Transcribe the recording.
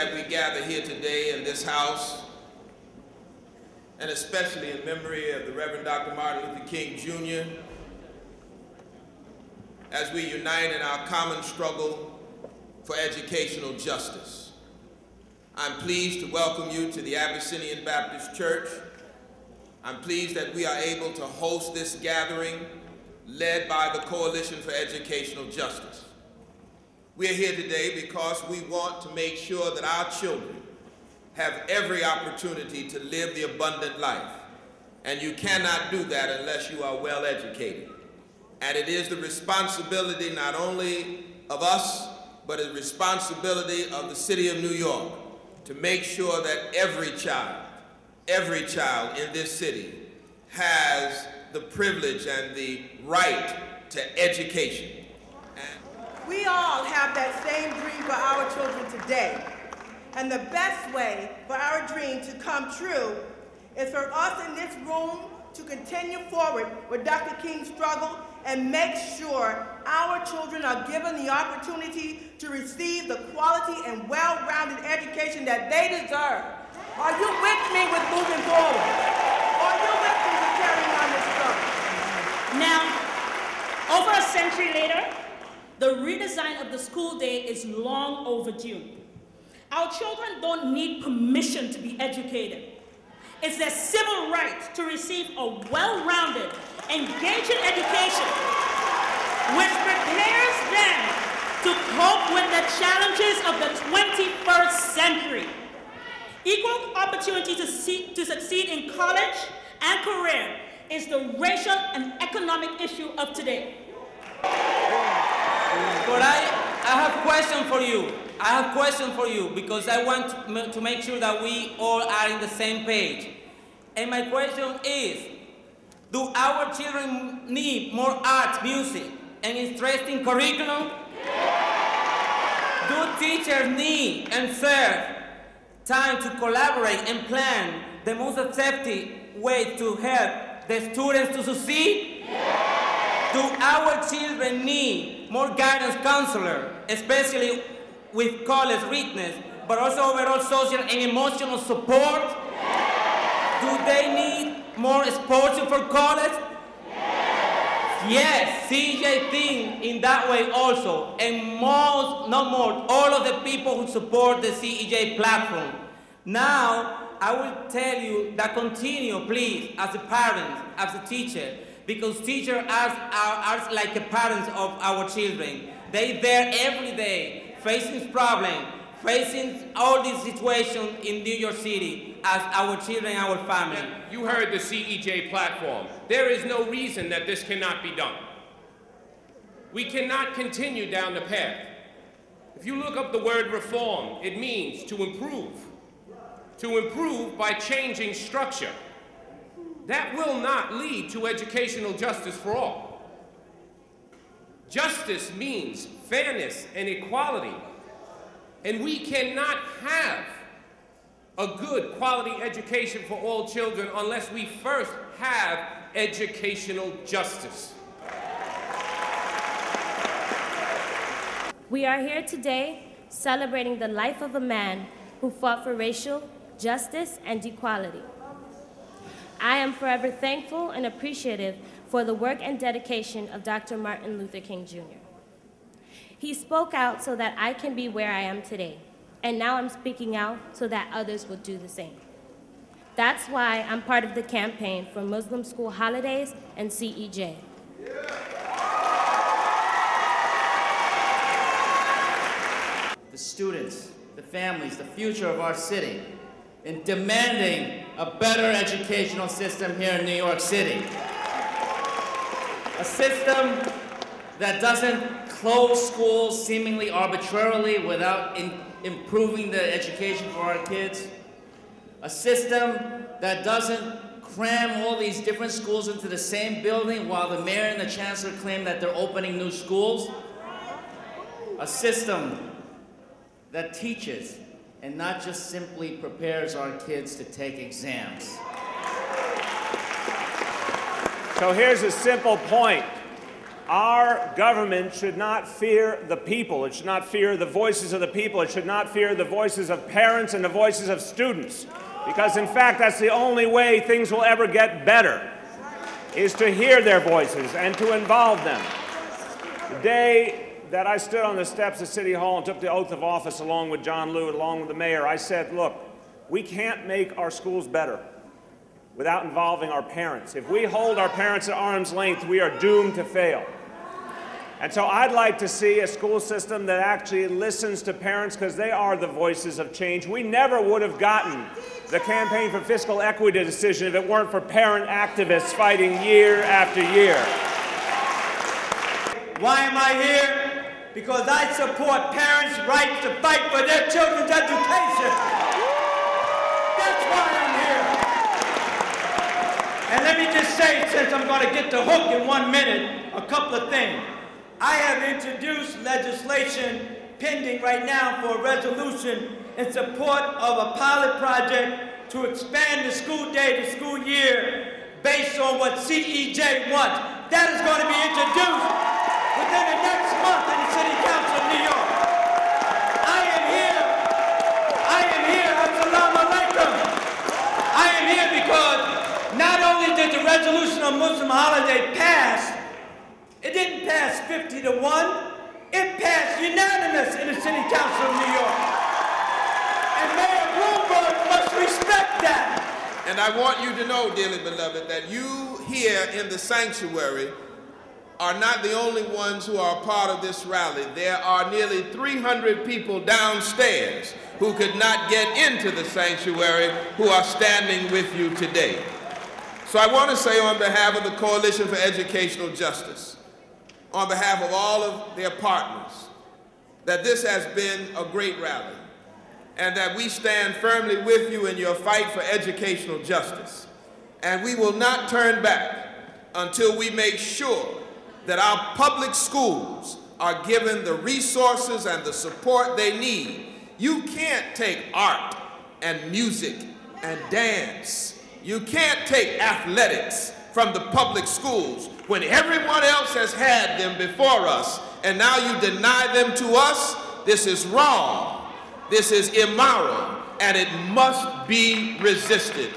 that we gather here today in this house, and especially in memory of the Reverend Dr. Martin Luther King Jr., as we unite in our common struggle for educational justice. I'm pleased to welcome you to the Abyssinian Baptist Church. I'm pleased that we are able to host this gathering led by the Coalition for Educational Justice. We're here today because we want to make sure that our children have every opportunity to live the abundant life. And you cannot do that unless you are well educated. And it is the responsibility not only of us, but a responsibility of the city of New York to make sure that every child in this city has the privilege and the right to education. We all have that same dream for our children today. And the best way for our dream to come true is for us in this room to continue forward with Dr. King's struggle and make sure our children are given the opportunity to receive the quality and well-rounded education that they deserve. Are you with me with moving forward? Are you with me with carrying on this struggle? Now, over a century later, the redesign of the school day is long overdue. Our children don't need permission to be educated. It's their civil right to receive a well-rounded, engaging education which prepares them to cope with the challenges of the 21st century. Equal opportunity to succeed in college and career is the racial and economic issue of today. But I have a question for you. I have a question for you because I want to make sure that we all are in the same page. And my question is, do our children need more art, music, and interesting curriculum? Do teachers need and serve time to collaborate and plan the most effective way to help the students to succeed? Do our children need more guidance counselor, especially with college readiness, but also overall social and emotional support? Do they need more exposure for college? Yes, CEJ think in that way also, and most, not more, all of the people who support the CEJ platform. Now, I will tell you that continue, please, as a parent, as a teacher, because teachers are like the parents of our children. They're there every day, facing problems, facing all these situations in New York City as our children, our family. You heard the CEJ platform. There is no reason that this cannot be done. We cannot continue down the path. If you look up the word reform, it means to improve. To improve by changing structure. That will not lead to educational justice for all. Justice means fairness and equality. And we cannot have a good quality education for all children unless we first have educational justice. We are here today celebrating the life of a man who fought for racial justice and equality. I am forever thankful and appreciative for the work and dedication of Dr. Martin Luther King Jr. He spoke out so that I can be where I am today, and now I'm speaking out so that others will do the same. That's why I'm part of the campaign for Muslim school holidays and CEJ. The students, the families, the future of our city, in demanding a better educational system here in New York City. A system that doesn't close schools seemingly arbitrarily without improving the education for our kids. A system that doesn't cram all these different schools into the same building while the mayor and the chancellor claim that they're opening new schools. A system that teaches and not just simply prepares our kids to take exams. So here's a simple point. Our government should not fear the people. It should not fear the voices of the people. It should not fear the voices of parents and the voices of students. Because, in fact, that's the only way things will ever get better, is to hear their voices and to involve them. The day that I stood on the steps of City Hall and took the oath of office along with John Liu, along with the mayor, I said, look, we can't make our schools better without involving our parents. If we hold our parents at arm's length, we are doomed to fail. And so I'd like to see a school system that actually listens to parents, because they are the voices of change. We never would have gotten the Campaign for Fiscal Equity decision if it weren't for parent activists fighting year after year. Why am I here? Because I support parents' right to fight for their children's education. That's why I'm here. And let me just say, since I'm going to get the hook in 1 minute, a couple of things. I have introduced legislation pending right now for a resolution in support of a pilot project to expand the school day to school year based on what CEJ wants. That is going to be introduced within the next month in the City Council of New York. I am here, assalamu alaikum. I am here because not only did the resolution on Muslim holiday pass, it didn't pass 50 to 1, it passed unanimous in the City Council of New York. And Mayor Bloomberg must respect that. And I want you to know, dearly beloved, that you here in the sanctuary are not the only ones who are a part of this rally. There are nearly 300 people downstairs who could not get into the sanctuary who are standing with you today. So I want to say on behalf of the Coalition for Educational Justice, on behalf of all of their partners, that this has been a great rally, and that we stand firmly with you in your fight for educational justice. And we will not turn back until we make sure that our public schools are given the resources and the support they need. You can't take art and music and dance. You can't take athletics from the public schools when everyone else has had them before us, and now you deny them to us. This is wrong. This is immoral, and it must be resisted.